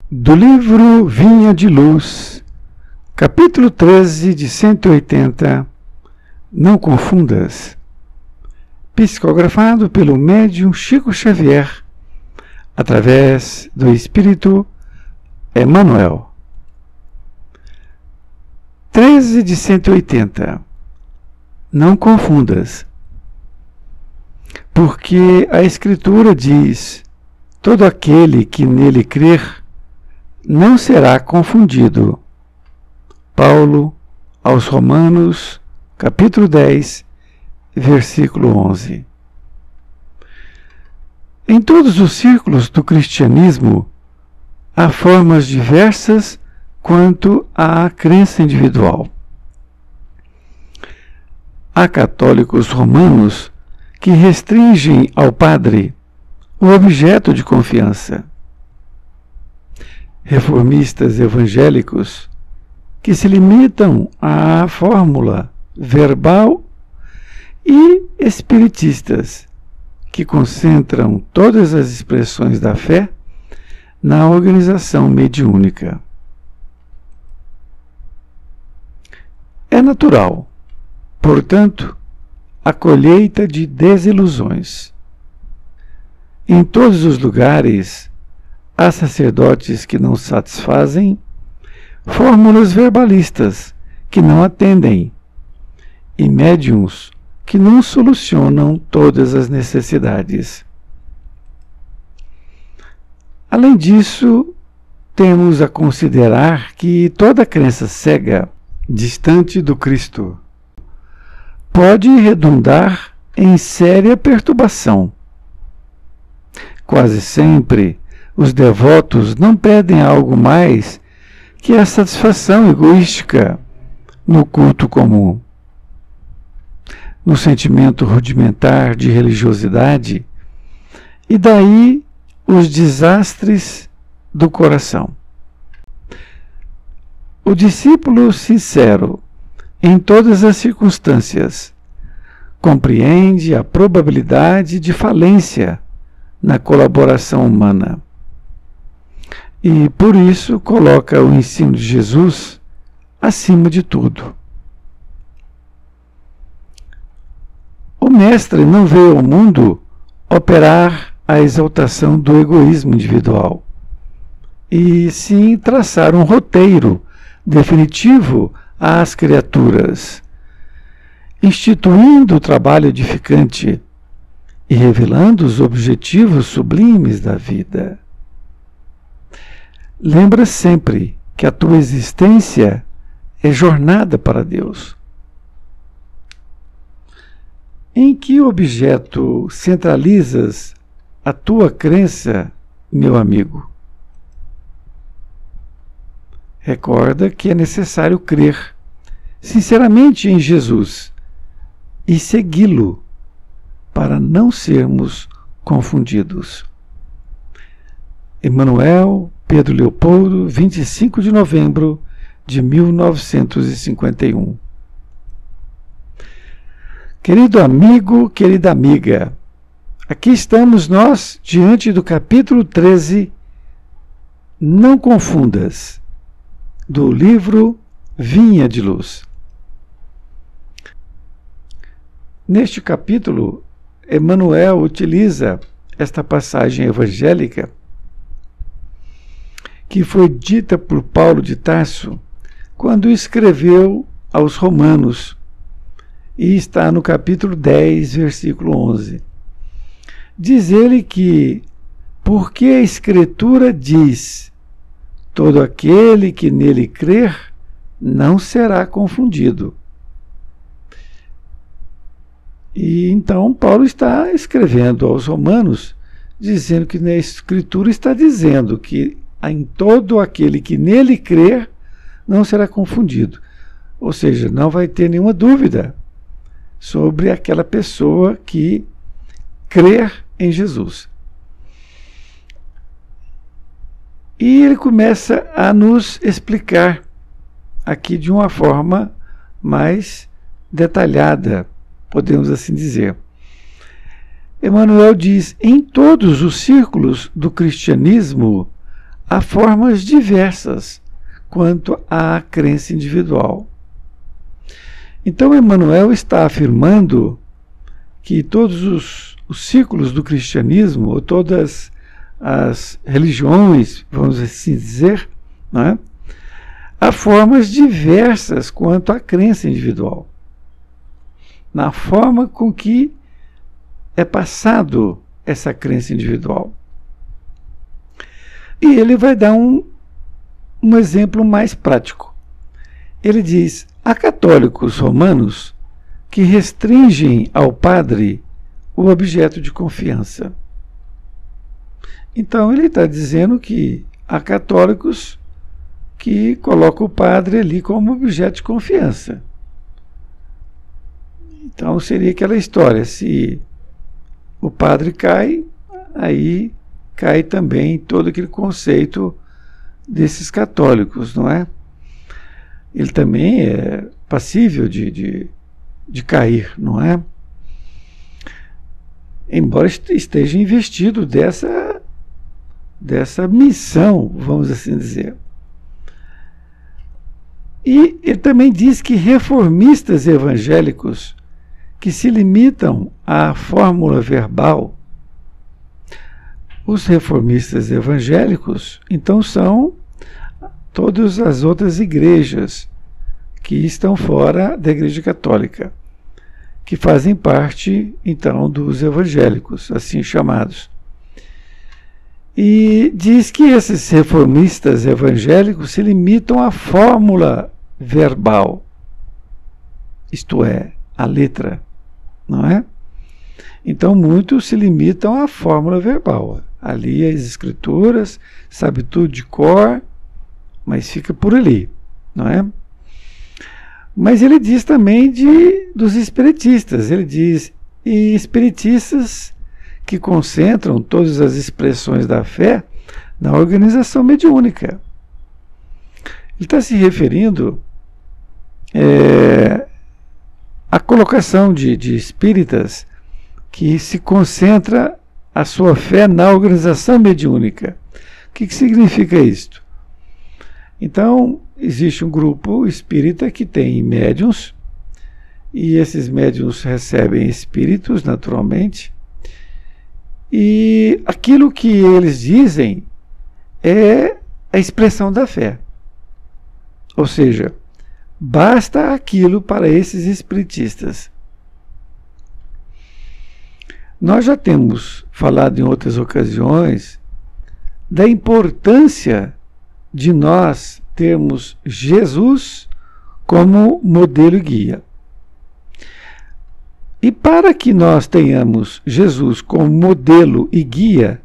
Do livro Vinha de Luz, capítulo 13 de 180, Não Confundas, psicografado pelo médium Chico Xavier, através do Espírito Emmanuel. 13 de 180. Não confundas. Porque a Escritura diz: todo aquele que nele crer não será confundido. Paulo aos Romanos, capítulo 10, versículo 11. Em todos os círculos do cristianismo, há formas diversas quanto à crença individual. Há católicos romanos que restringem ao padre o objeto de confiança. Reformistas evangélicos que se limitam à fórmula verbal e espiritistas que concentram todas as expressões da fé na organização mediúnica. É natural, portanto, a colheita de desilusões. Em todos os lugares, há sacerdotes que não satisfazem, fórmulas verbalistas que não atendem e médiuns que não solucionam todas as necessidades. Além disso, temos a considerar que toda crença cega, distante do Cristo, pode redundar em séria perturbação. Quase sempre, os devotos não pedem algo mais que a satisfação egoística no culto comum. No sentimento rudimentar de religiosidade, e daí os desastres do coração. O discípulo sincero, em todas as circunstâncias, compreende a probabilidade de falência na colaboração humana. E, por isso, coloca o ensino de Jesus acima de tudo. O Mestre não veio ao mundo operar a exaltação do egoísmo individual, e sim traçar um roteiro definitivo às criaturas, instituindo o trabalho edificante e revelando os objetivos sublimes da vida. Lembra sempre que a tua existência é jornada para Deus. Em que objeto centralizas a tua crença, meu amigo? Recorda que é necessário crer sinceramente em Jesus e segui-lo para não sermos confundidos. Emmanuel, Pedro Leopoldo, 25 de novembro de 1951. Querido amigo, querida amiga, aqui estamos nós diante do capítulo 13, Não Confundas, do livro Vinha de Luz. Neste capítulo, Emmanuel utiliza esta passagem evangélica que foi dita por Paulo de Tarso quando escreveu aos Romanos, e está no capítulo 10, versículo 11. Diz ele que, porque a Escritura diz: todo aquele que nele crer não será confundido. E então Paulo está escrevendo aos Romanos, dizendo que na Escritura está dizendo que em todo aquele que nele crer não será confundido. Ou seja, não vai ter nenhuma dúvida sobre aquela pessoa que crer em Jesus. E ele começa a nos explicar aqui de uma forma mais detalhada, podemos assim dizer. Emmanuel diz: em todos os círculos do cristianismo há formas diversas quanto à crença individual. Então, Emmanuel está afirmando que todos os ciclos do cristianismo, ou todas as religiões, vamos assim dizer, não é? Há formas diversas quanto à crença individual, na forma com que é passado essa crença individual. E ele vai dar um exemplo mais prático. Ele diz: há católicos romanos que restringem ao padre o objeto de confiança. Então ele está dizendo que há católicos que colocam o padre ali como objeto de confiança. Então seria aquela história: se o padre cai, aí cai também todo aquele conceito desses católicos, não é? Ele também é passível de cair, não é? Embora esteja investido dessa missão, vamos assim dizer. E ele também diz que reformistas evangélicos que se limitam à fórmula verbal, os reformistas evangélicos, então, são todas as outras igrejas que estão fora da Igreja Católica, que fazem parte, então, dos evangélicos, assim chamados. E diz que esses reformistas evangélicos se limitam à fórmula verbal, isto é, à letra, não é? Então, muitos se limitam à fórmula verbal. Ali as escrituras, sabe tudo de cor, mas fica por ali, não é? Mas ele diz também dos espiritistas. Ele diz: e espiritistas que concentram todas as expressões da fé na organização mediúnica. Ele está se referindo à colocação de espíritas que se concentra a sua fé na organização mediúnica. O que significa isto? Então, existe um grupo espírita que tem médiuns, e esses médiuns recebem espíritos, naturalmente, e aquilo que eles dizem é a expressão da fé. Ou seja, basta aquilo para esses espiritistas. Nós já temos falado em outras ocasiões da importância de nós termos Jesus como modelo e guia. E para que nós tenhamos Jesus como modelo e guia,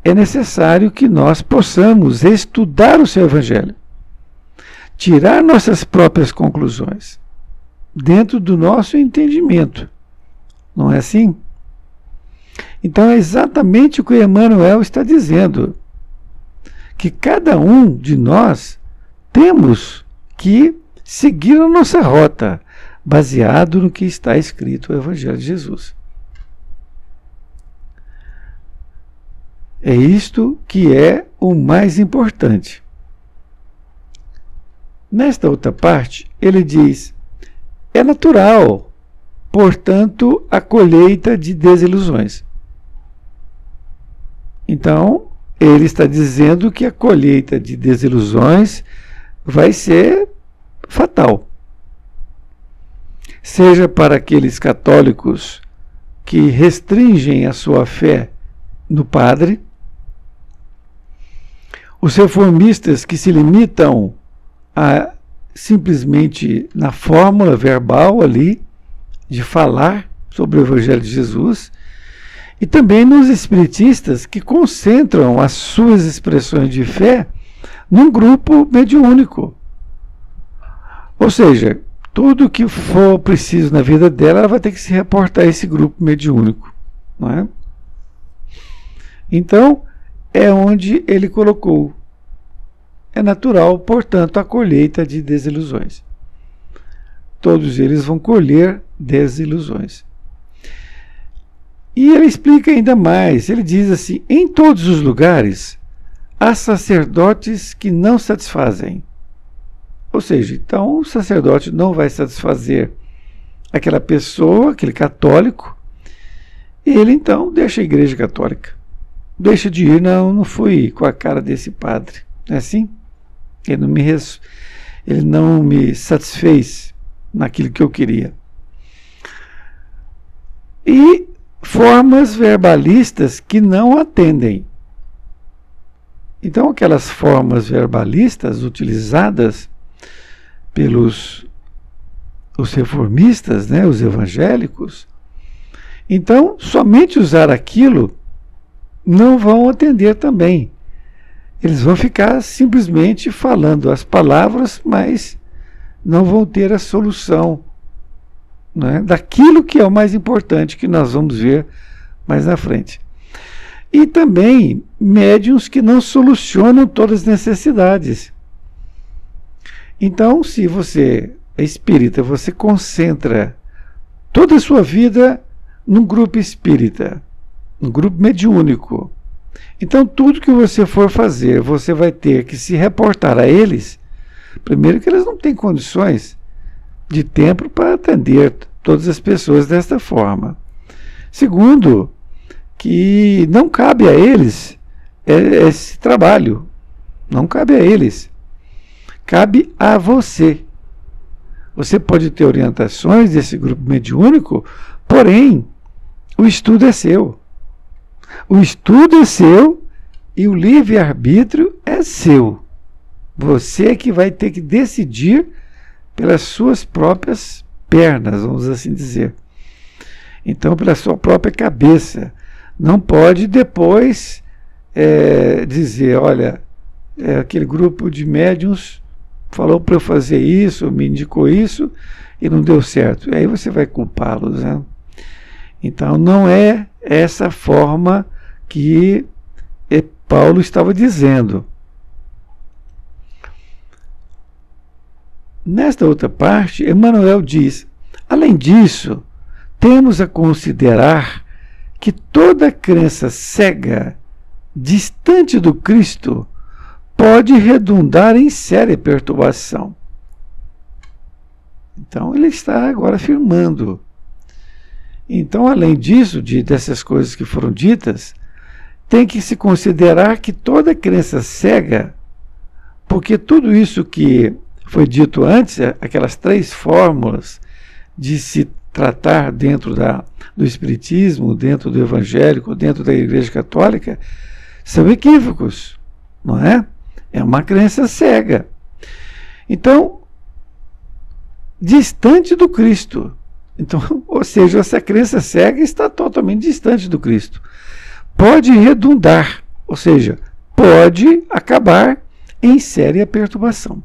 é necessário que nós possamos estudar o seu Evangelho, tirar nossas próprias conclusões, dentro do nosso entendimento. Não é assim? Então é exatamente o que Emmanuel está dizendo, que cada um de nós temos que seguir a nossa rota, baseado no que está escrito no Evangelho de Jesus. É isto que é o mais importante. Nesta outra parte, ele diz: é natural, portanto, a colheita de desilusões. Então, ele está dizendo que a colheita de desilusões vai ser fatal. Seja para aqueles católicos que restringem a sua fé no padre, os reformistas que se limitam a simplesmente na fórmula verbal ali, de falar sobre o Evangelho de Jesus, e também nos espiritistas que concentram as suas expressões de fé num grupo mediúnico. Ou seja, tudo que for preciso na vida dela, ela vai ter que se reportar a esse grupo mediúnico, não é? Então, é onde ele colocou: é natural, portanto, a colheita de desilusões. Todos eles vão colher desilusões. E ele explica ainda mais. Ele diz assim: em todos os lugares há sacerdotes que não satisfazem. Ou seja, então o sacerdote não vai satisfazer aquela pessoa, aquele católico, e ele então deixa a igreja católica. Deixa de ir, não fui com a cara desse padre. Não é assim? Ele não me satisfez naquilo que eu queria. E formas verbalistas que não atendem. Então, aquelas formas verbalistas utilizadas pelos os reformistas, né, os evangélicos, então, somente usar aquilo não vão atender também. Eles vão ficar simplesmente falando as palavras, mas não vão ter a solução, né, daquilo que é o mais importante, que nós vamos ver mais na frente. E também médiuns que não solucionam todas as necessidades. Então, se você é espírita, você concentra toda a sua vida num grupo espírita, num grupo mediúnico. Então, tudo que você for fazer, você vai ter que se reportar a eles. Primeiro, que eles não têm condições de tempo para atender todas as pessoas desta forma. Segundo, que não cabe a eles esse trabalho. Não cabe a eles. Cabe a você. Você pode ter orientações desse grupo mediúnico, porém, o estudo é seu. O estudo é seu e o livre-arbítrio é seu. Você é que vai ter que decidir pelas suas próprias pernas, vamos assim dizer. Então, pela sua própria cabeça. Não pode depois dizer, olha, aquele grupo de médiuns falou para eu fazer isso, me indicou isso e não deu certo. E aí você vai culpá-los, né? Então não é essa forma que Paulo estava dizendo. Nesta outra parte, Emmanuel diz, além disso, temos a considerar que toda crença cega, distante do Cristo, pode redundar em séria perturbação. Então ele está agora afirmando. Então, além disso, dessas coisas que foram ditas, tem que se considerar que toda crença cega, porque tudo isso que foi dito antes, aquelas 3 fórmulas de se tratar dentro do Espiritismo, dentro do Evangélico, dentro da Igreja Católica, são equívocos, não é? É uma crença cega. Então, distante do Cristo. Então, ou seja, essa crença cega está totalmente distante do Cristo. Pode redundar, ou seja, pode acabar em séria perturbação.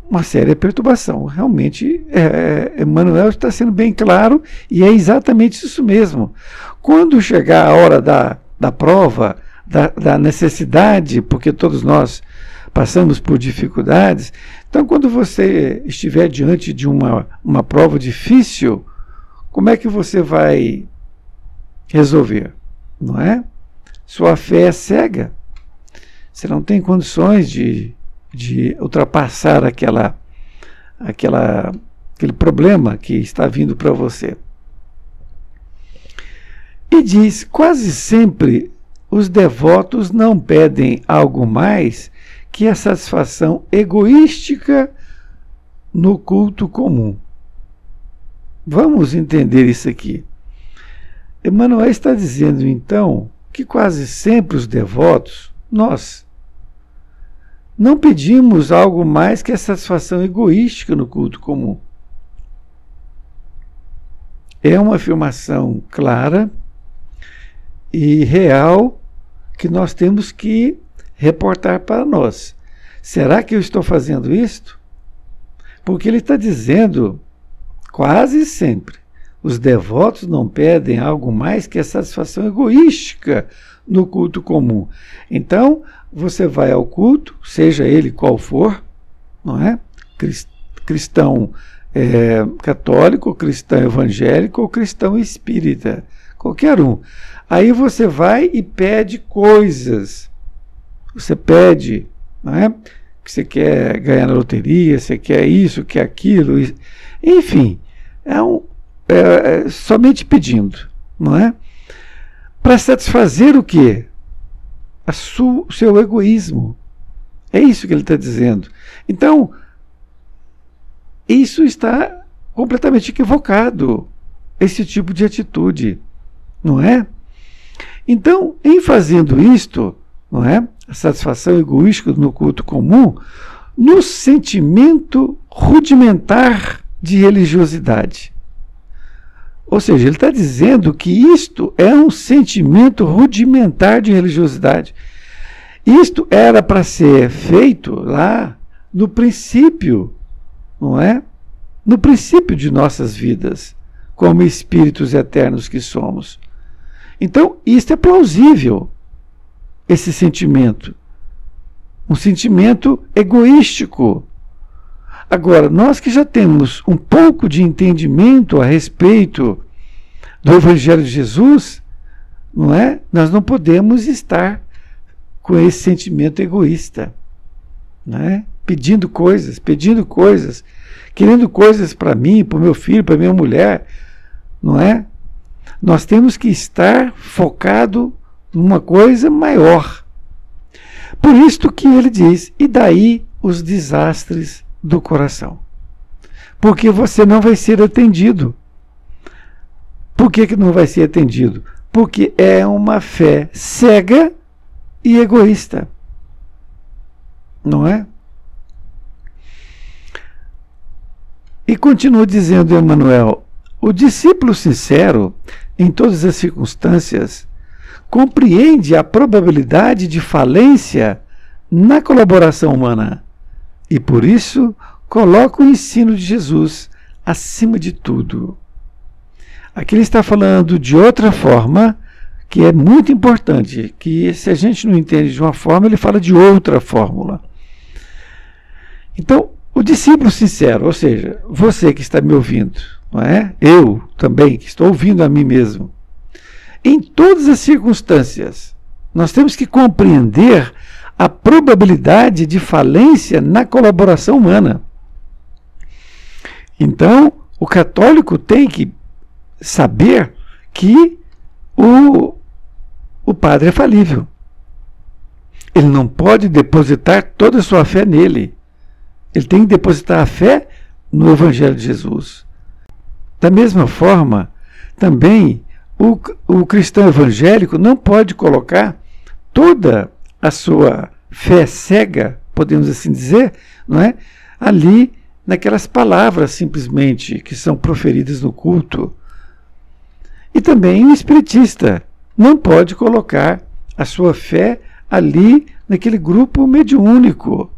Uma séria perturbação. Realmente, Emmanuel está sendo bem claro e é exatamente isso mesmo. Quando chegar a hora da prova, da necessidade, porque todos nós passamos por dificuldades, então quando você estiver diante de uma prova difícil, como é que você vai resolver? Não é? Sua fé é cega. Você não tem condições de ultrapassar aquele problema que está vindo para você. E diz, quase sempre os devotos não pedem algo mais que a satisfação egoística no culto comum. Vamos entender isso aqui. Emmanuel está dizendo, então, que quase sempre os devotos, nós, não pedimos algo mais que a satisfação egoística no culto comum. É uma afirmação clara e real que nós temos que reportar para nós. Será que eu estou fazendo isto? Porque ele está dizendo, quase sempre, os devotos não pedem algo mais que a satisfação egoística no culto comum. Então, você vai ao culto, seja ele qual for, não é? Cristão católico, cristão evangélico ou cristão espírita, Qualquer um. Aí você vai e pede coisas. Você pede, não é? Que você quer ganhar na loteria, você quer isso, quer aquilo. Enfim, somente pedindo, não é? Para satisfazer o quê? O seu egoísmo. É isso que ele está dizendo. Então, isso está completamente equivocado, esse tipo de atitude, não é? Então, em fazendo isto, não é? A satisfação egoística no culto comum, no sentimento rudimentar de religiosidade. Ou seja, ele está dizendo que isto é um sentimento rudimentar de religiosidade. Isto era para ser feito lá no princípio, não é? No princípio de nossas vidas, como espíritos eternos que somos. Então, isto é plausível, esse sentimento. Um sentimento egoístico. Agora, nós que já temos um pouco de entendimento a respeito do Evangelho de Jesus, não é? Nós não podemos estar com esse sentimento egoísta, não é? Pedindo coisas, querendo coisas para mim, para o meu filho, para a minha mulher, não é? Nós temos que estar focado numa coisa maior. Por isto que ele diz, e daí os desastres do coração. Porque você não vai ser atendido. Por que não vai ser atendido? Porque é uma fé cega e egoísta. Não é? E continua dizendo Emmanuel, o discípulo sincero, em todas as circunstâncias, compreende a probabilidade de falência na colaboração humana e, por isso, coloca o ensino de Jesus acima de tudo. Aqui ele está falando de outra forma que é muito importante, que se a gente não entende de uma forma, ele fala de outra fórmula. Então, o discípulo sincero, ou seja, você que está me ouvindo, não é? Eu também, que estou ouvindo a mim mesmo. Em todas as circunstâncias, nós temos que compreender a probabilidade de falência na colaboração humana. Então, o católico tem que saber que o padre é falível. Ele não pode depositar toda a sua fé nele. Ele tem que depositar a fé no Evangelho de Jesus. Da mesma forma, também o cristão evangélico não pode colocar toda a sua fé cega, podemos assim dizer, não é? Ali naquelas palavras simplesmente que são proferidas no culto. E também o espiritista não pode colocar a sua fé ali naquele grupo mediúnico,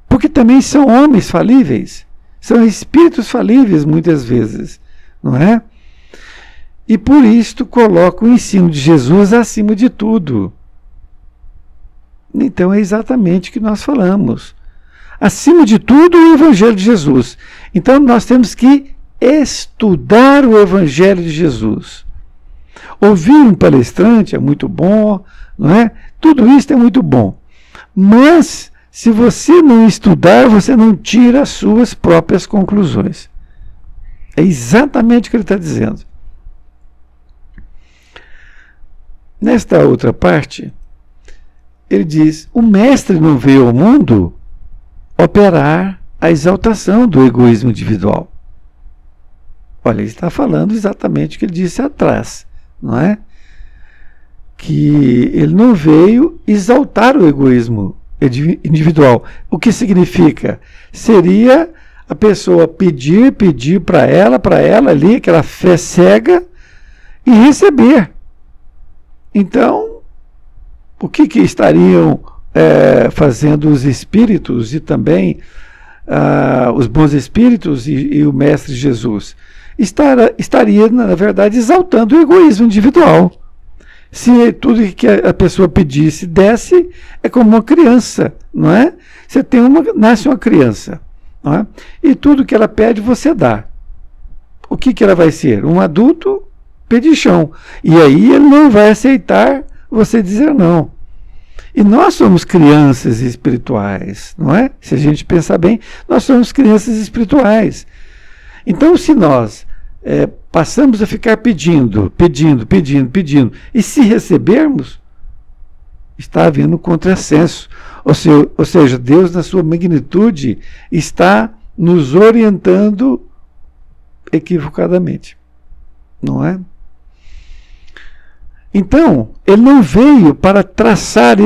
porque também são homens falíveis, são espíritos falíveis muitas vezes, não é? E por isto coloca o ensino de Jesus acima de tudo. Então é exatamente o que nós falamos. Acima de tudo, o Evangelho de Jesus. Então nós temos que estudar o Evangelho de Jesus. Ouvir um palestrante é muito bom, não é? Tudo isso é muito bom. Mas, se você não estudar, você não tira as suas próprias conclusões. É exatamente o que ele está dizendo. Nesta outra parte, ele diz, o mestre não veio ao mundo operar a exaltação do egoísmo individual. Olha, ele está falando exatamente o que ele disse atrás, não é? Que ele não veio exaltar o egoísmo individual. O que significa? Seria a pessoa pedir para ela ali, aquela fé cega, e receber. Então, o que estariam fazendo os espíritos e também os bons espíritos e o Mestre Jesus? Estaria, na verdade, exaltando o egoísmo individual. Se tudo que a pessoa pedisse desse, é como uma criança, não é? Nasce uma criança, não é? E tudo que ela pede, você dá. O que ela vai ser? Um adulto pedichão. E aí ele não vai aceitar você dizer não. E nós somos crianças espirituais, não é? Se a gente pensar bem, nós somos crianças espirituais. Então, se nós passamos a ficar pedindo, e se recebermos, está havendo um contrassenso. Ou seja, Deus, na sua magnitude, está nos orientando equivocadamente, não é? Então, ele não veio para traçar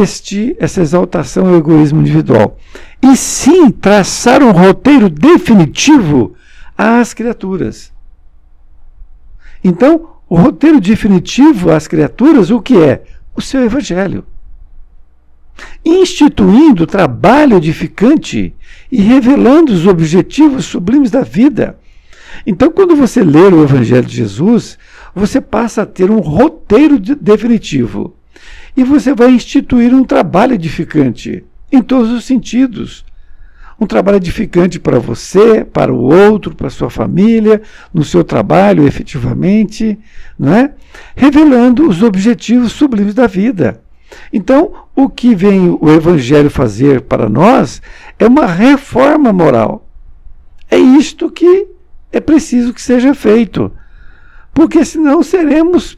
essa exaltação ao egoísmo individual, e sim traçar um roteiro definitivo às criaturas. Então, o roteiro definitivo às criaturas, o que é? O seu evangelho. Instituindo o trabalho edificante e revelando os objetivos sublimes da vida. Então, quando você lê o Evangelho de Jesus, você passa a ter um roteiro definitivo. E você vai instituir um trabalho edificante, em todos os sentidos. Um trabalho edificante para você, para o outro, para a sua família, no seu trabalho, efetivamente, não é? Revelando os objetivos sublimes da vida. Então, o que vem o Evangelho fazer para nós é uma reforma moral. É isto que é preciso que seja feito, porque senão seremos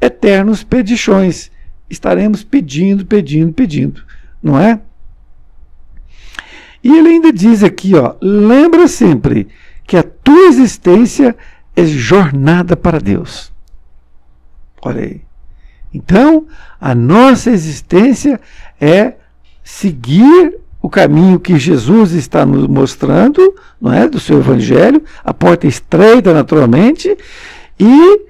eternos pedichões. Estaremos pedindo, não é? E ele ainda diz aqui, ó, lembra sempre que a tua existência é jornada para Deus. Olha aí. Então, a nossa existência é seguir o caminho que Jesus está nos mostrando, não é, do seu evangelho, a porta estreita naturalmente, e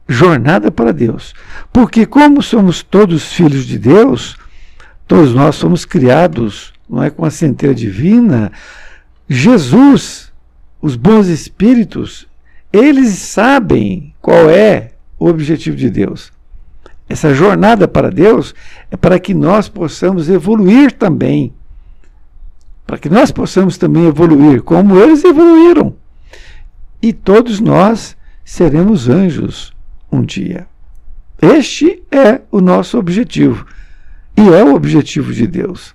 jornada para Deus. Porque como somos todos filhos de Deus, todos nós somos criados, não é, com a centelha divina, Jesus, os bons espíritos, eles sabem qual é o objetivo de Deus. Essa jornada para Deus é para que nós possamos evoluir também. Para que nós possamos também evoluir como eles evoluíram. E todos nós seremos anjos um dia. Este é o nosso objetivo. E é o objetivo de Deus.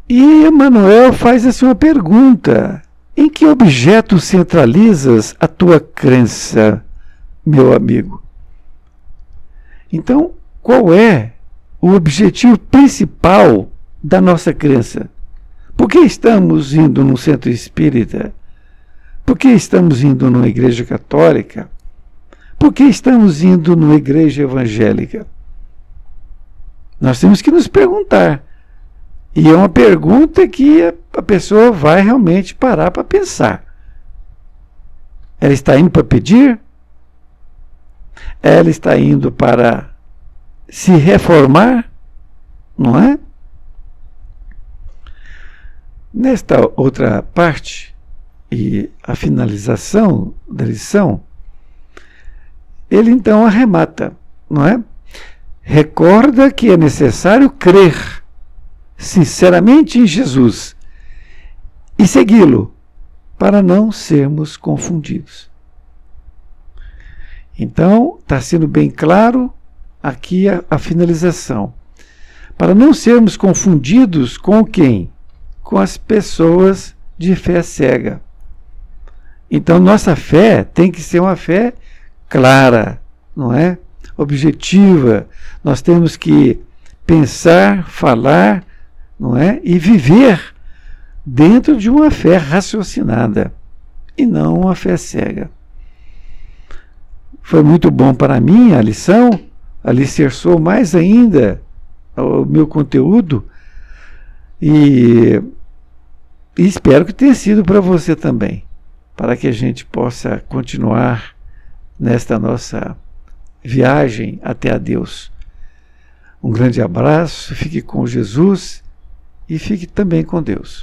E Emmanuel faz assim uma pergunta: em que objeto centralizas a tua crença, meu amigo? Então, qual é o objetivo principal da nossa crença? Por que estamos indo num centro espírita? Por que estamos indo numa igreja católica? Por que estamos indo numa igreja evangélica? Nós temos que nos perguntar. E é uma pergunta que a pessoa vai realmente parar para pensar. Ela está indo para pedir? Ela está indo para se reformar? Não é? Nesta outra parte, e a finalização da lição, ele então arremata, não é? Recorda que é necessário crer sinceramente em Jesus e segui-lo para não sermos confundidos. Então, está sendo bem claro aqui a finalização. Para não sermos confundidos com quem? Com as pessoas de fé cega. Então, nossa fé tem que ser uma fé clara, não é? Objetiva. Nós temos que pensar, falar, não é? E viver dentro de uma fé raciocinada e não uma fé cega. Foi muito bom para mim a lição, alicerçou mais ainda o meu conteúdo e espero que tenha sido para você também, para que a gente possa continuar nesta nossa viagem até a Deus. Um grande abraço, fique com Jesus e fique também com Deus.